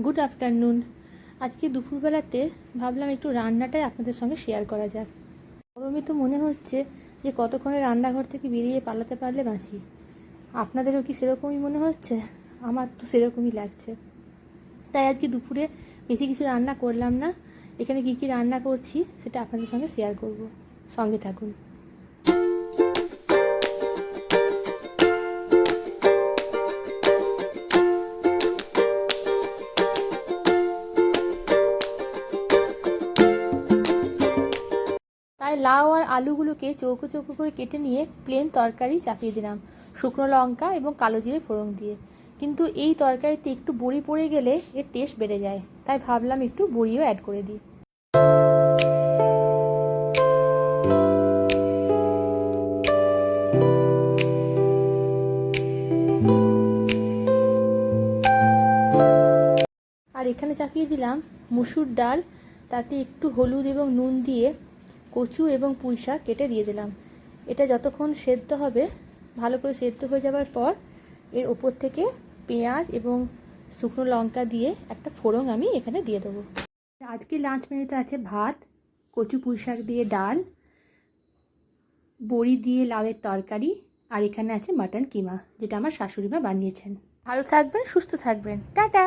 Good afternoon. আজকে দুপুরবেলাতে ভাবলাম একটু রান্নাটাই আপনাদের সঙ্গে শেয়ার করা যাক। গরমে তো মনে হচ্ছে যে কতক্ষণে রান্নাঘর থেকে বেরিয়ে পালাতে পারলে বাঁচি। আপনাদেরও কি সেরকমই মনে হচ্ছে? আমার তো সেরকমই লাগছে। তাই আজকে দুপুরে বেশি কিছু রান্না করলাম না। এখানে কী কী রান্না করছি সেটা আপনাদের সঙ্গে শেয়ার করব, সঙ্গে থাকুন। তাই লাউ আর আলুগুলোকে চৌকো চৌকো করে কেটে নিয়ে প্লেন তরকারি চাপিয়ে দিলাম শুকনো লঙ্কা এবং কালো জিরে ফোড়ন দিয়ে। কিন্তু এই তরকারিতে একটু বড়ি পড়ে গেলে এর টেস্ট বেড়ে যায়, তাই ভাবলাম একটু বড়িও অ্যাড করে দিই। আর এখানে চাপিয়ে দিলাম মুসুর ডাল, তাতে একটু হলুদ এবং নুন দিয়ে কচু এবং পুঁই শাক কেটে দিয়ে দিলাম। এটা যতক্ষণ সেদ্ধ হবে, ভালো করে সেদ্ধ হয়ে যাবার পর এর ওপর থেকে পেঁয়াজ এবং শুকনো লঙ্কা দিয়ে একটা ফোড়ন আমি এখানে দিয়ে দেবো। আজকে লাঞ্চ মেনুতে আছে ভাত, কচু পুঁই শাক দিয়ে ডাল, বড়ি দিয়ে লাউয়ের তরকারি, আর এখানে আছে মাটন কিমা, যেটা আমার শাশুড়ি মা বানিয়েছেন। ভালো থাকবেন, সুস্থ থাকবেন, টাটা।